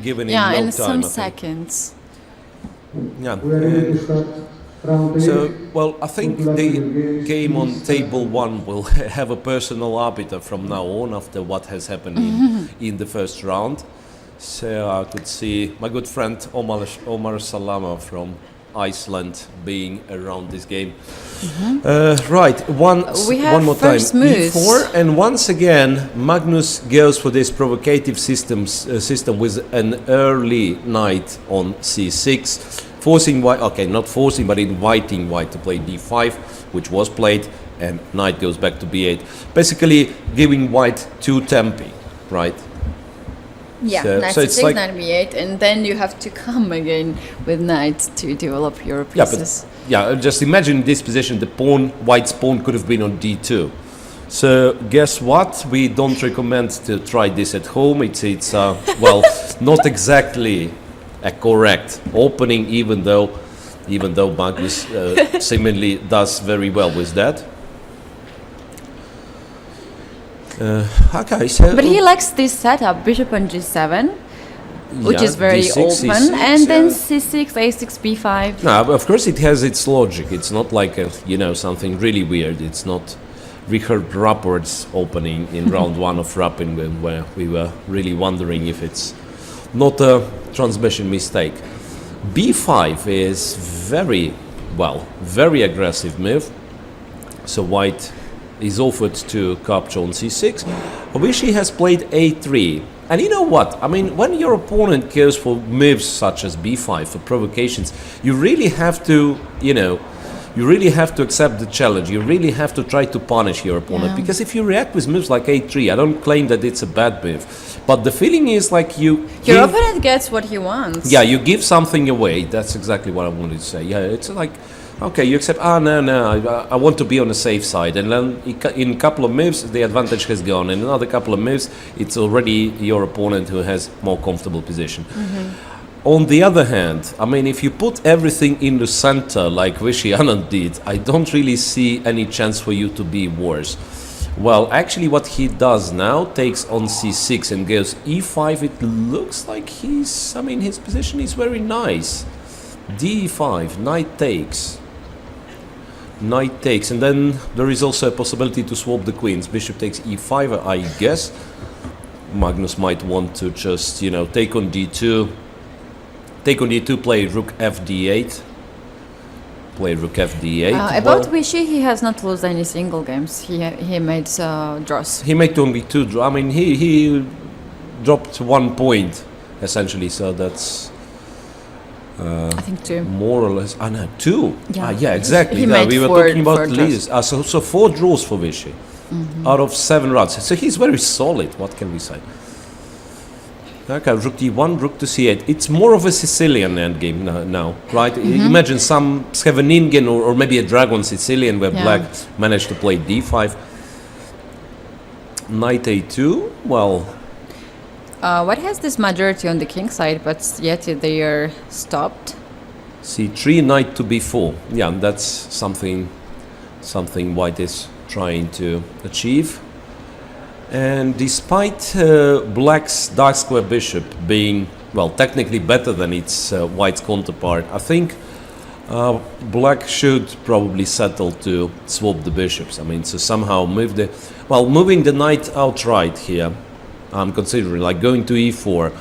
given in Yeah, no in time. some I think. seconds. Yeah. We are ready to start round 8. So, well, I think Good luck the with your games. game on Please table start. 1 will have a personal arbiter from now on after what has happened in the first round. So I could see my good friend Omar Salama from Iceland being around this game. Right, We have one more time. first moves. E4, and once again Magnus goes for this provocative system with an early knight on c6, forcing white. Okay, not forcing, but inviting white to play d5, which was played, and knight goes back to b8. Basically, giving white 2 tempi, right? Yeah, So- knight so it's c6, like- knight b8, and then you have to come again with knight to develop your Yeah, pieces. but just imagine in this position the white's pawn could have been on d2. So guess what? We don't recommend to try this at home. It's well, not exactly a correct opening, even though Magnus seemingly does very well with that. Okay, so But he likes this setup, bishop on g7, which yeah, is very d6, open, c6, and then yeah. c6, a6, b5. No, of course it has its logic. It's not like something really weird. It's not Richard Rapport's opening in round 1 of Rappingen, where we were really wondering if it's not a transmission mistake. b5 is very aggressive move. So white is offered to capture on c6. Obishi has played a3. And you know what? I mean, when your opponent goes for moves such as b5 for provocations, you really have to, accept the challenge. You really have to try to punish your opponent. Yeah. Because if you react with moves like a3, I don't claim that it's a bad move. But the feeling is like Your opponent gets what he wants. yeah, you give something away. That's exactly what I wanted to say. Yeah, it's like, okay, you accept, no, I want to be on the safe side. And then in a couple of moves, the advantage has gone. In another couple of moves, it's already your opponent who has more comfortable position. On the other hand, I mean, if you put everything in the center like Vishy Anand did, I don't really see any chance for you to be worse. Well, actually what he does now, takes on c6 and goes e5, it looks like his position is very nice. d5, knight takes, and then there is also a possibility to swap the queens. Bishop takes e5, I guess. Magnus might want to just, take on d2, play rook fd8. About Vishy, he has not lost any single games. He made draws. He made only 2 draws. I mean, he dropped 1 point, essentially, so that's I think 2. more or less. No, 2. Yeah. Yeah, exactly. He Yeah, made we were four- talking about four draws. leaders. So 4 draws for Vishy out of 7 rounds. So he's very solid. What can we say? Okay, rook d1, rook to c8. It's more of a Sicilian endgame now, right? Imagine some Scheveningen or maybe a Dragon Sicilian where Yeah. black managed to play d5. Knight a2, well, What has this majority on the king side, but yet they are stopped? c3, knight to b4. Yeah, that's something white is trying to achieve. And despite black's dark square bishop being, technically better than its white's counterpart, I think black should probably settle to swap the bishops. I mean, to somehow moving the knight outright here, I'm considering, like going to e4.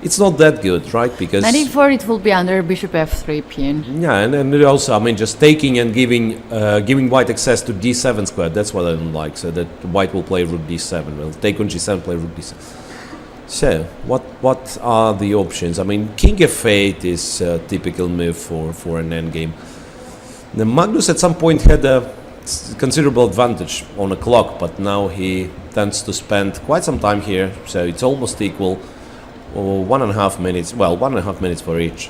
It's not that good, right? Because Knight e4, it will be under bishop f3 pin. yeah, and also, I mean, just taking and giving white access to d7 square. That's what I don't like. So that white will play rook d7. Well, take on g7, play rook d7. So what are the options? I mean, king f8 is a typical move for an endgame. The Magnus at some point had a considerable advantage on a clock, but now he tends to spend quite some time here. So it's almost equal. 1.5 minutes. Well, 1.5 minutes for each.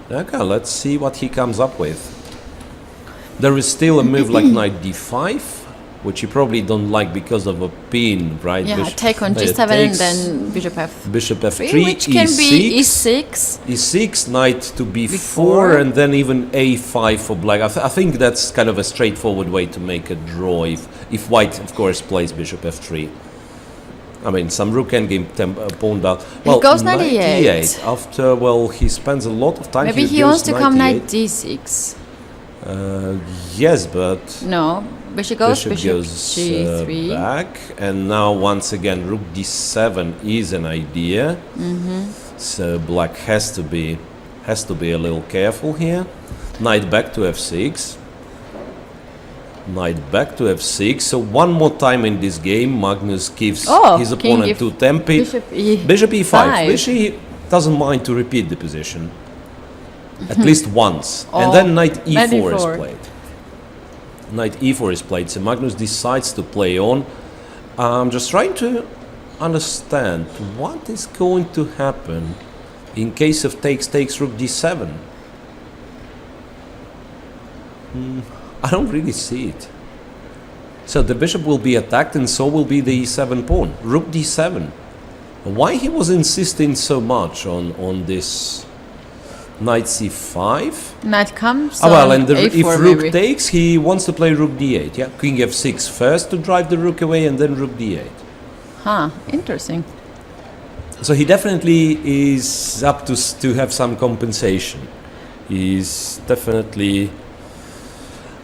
Okay, let's see what he comes up with. There is still a move like knight d5, which you probably don't like because of a pin, right? Yeah, take on g7 and then bishop f3, bishop f3, which can e6, be e6. e6, knight to b4, b4. and then even a5 for black. I think that's kind of a straightforward way to make a draw if white, of course, plays bishop f3. I mean, some rook endgame pawn down. Well, goes knight e8. After, well, he spends a lot of time. Maybe he goes wants to come knight e8. d6. Yes, but No, bishop goes goes g3. back, and now once again rook d7 is an idea. So black has to be a little careful here. Knight back to f6. Knight back to f6. So one more time in this game, Magnus gives his opponent two tempi. Bishop e5, which he doesn't mind to repeat the position. At least once. And then knight e4 is played. Knight e4 is played, so Magnus decides to play on. I'm just trying to understand what is going to happen in case of takes rook d7. I don't really see it. So the bishop will be attacked and so will be the e7 pawn. Rook d7. Why he was insisting so much on this knight c5? Knight comes. Well, and if a4 rook maybe. takes, he wants to play rook d8. Yeah, king f6 first to drive the rook away, and then rook d8. Huh, interesting. So he definitely is up to have some compensation. He's definitely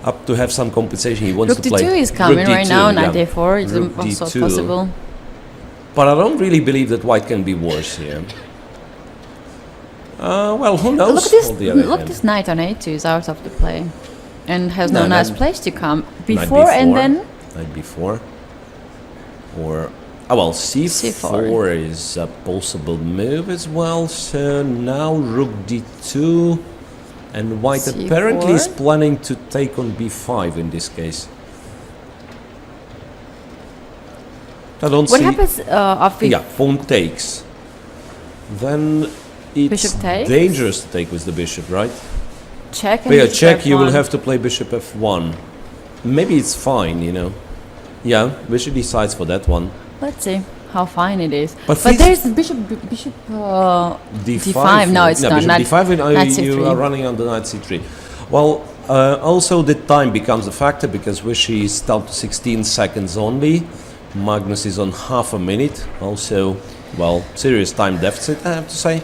up to have some compensation. He wants Rook to play. d2 is coming rook right d2, now. yeah. Knight a4 is Rook also d2. possible. But I don't really believe that white can be worse here. Well, who knows? Look at this. on the other Look, hand. this knight on a2 is out of the play, and has no No, nice no. place to come Knight before and then. knight b4, or well, c4 is a possible move as well. So now rook d2, and white C4. apparently is planning to take on b5 in this case. I don't What see. happens after? Yeah, pawn takes. Then it's Bishop takes? dangerous to take with the bishop, right? Check. But And yeah, bishop check. You will f1. have to play bishop f1. Maybe it's fine, you know. Yeah, bishop decides for that one. Let's see how fine it is. But But this- there's bishop d5. No, it's not. Bishop Not d5, and knight you c3. are running on the knight c3. Well, also the time becomes a factor because Wishy is down to 16 seconds only. Magnus is on half a minute. Also, well, serious time deficit, I have to say.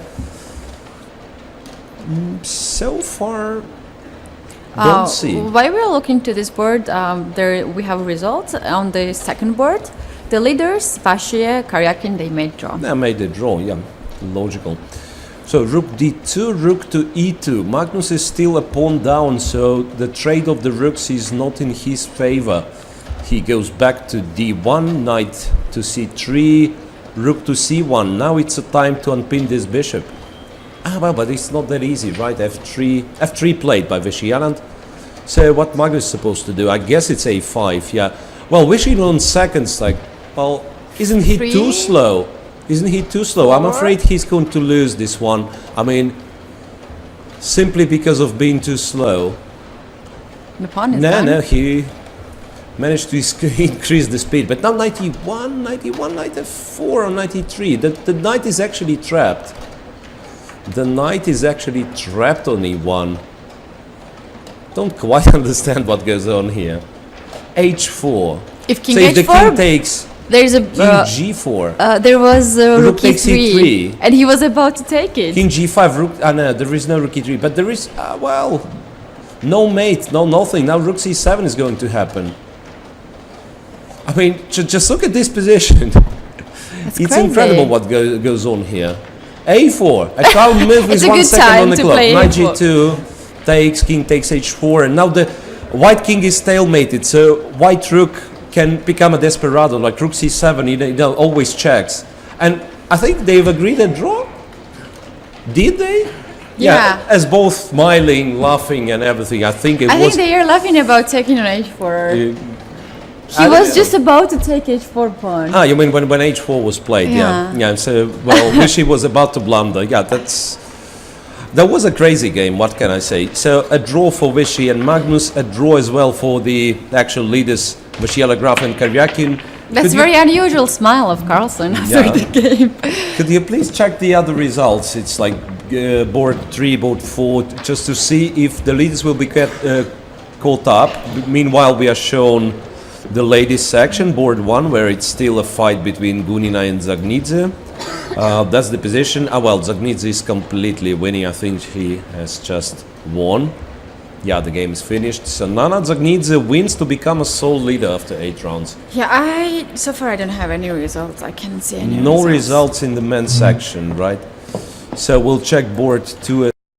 So far, don't see. While we're looking to this board, there we have results on the second board. The leaders, Vachier, Karyakin, they made draw. I made a draw, yeah, logical. So rook d2, rook to e2. Magnus is still a pawn down, so the trade of the rooks is not in his favor. He goes back to d1, knight to c3, rook to c1. Now it's a time to unpin this bishop. Well, but it's not that easy, right? F3 played by Anand. So what Magnus is supposed to do? I guess it's a5, yeah. Well, wishing on seconds, like, well, isn't he too Three. slow? Isn't he too slow? I'm Four. afraid he's going to lose this one. I mean, simply because of being too slow. The pawn is No, done. no, he managed to increase the speed. But now knight e1, knight f4, or knight e3. The knight is actually trapped. The knight is actually trapped on e1. Don't quite understand what goes on here. h4. If king So if the king h4, takes there's a king g4, there was Rook rook takes e3, e3. and he was about to take it. king g5, rook. No, there is no rook e3, but there is well, no mate, no nothing. Now rook c7 is going to happen. I mean, just look at this position. That's It's crazy. incredible what goes on here. a4, a calm move with It's a 1 good second time on the to clock. play Knight a4. g2 takes, king takes h4, and now the white king is stalemated. So white rook can become a desperado, like rook c7. He always checks, and I think they've agreed a draw. Did they? Yeah. As both smiling, laughing, and everything. I think it I was. think they are laughing about taking on h4. He I was don't just about to take h4 pawn. You mean when h4 was played? Yeah. Yeah. So, well, Wishy was about to blunder. Yeah, that was a crazy game. What can I say? So, a draw for Wishy and Magnus, a draw as well for the actual leaders, Vachier, Graf, and Karyakin. That's very unusual smile of Carlsen after Yeah. the game. Could you please check the other results? It's like board 3, board 4, just to see if the leaders will be caught up. Meanwhile, we are shown the ladies section, board 1, where it's still a fight between Gunina and Zagnidze. That's the position. Well, Zagnidze is completely winning. I think he has just won. Yeah, the game is finished. So Nana Zagnidze wins to become a sole leader after 8 rounds. Yeah, so far I don't have any results. I can't see any No results in the men's section, right? So we'll check board 2.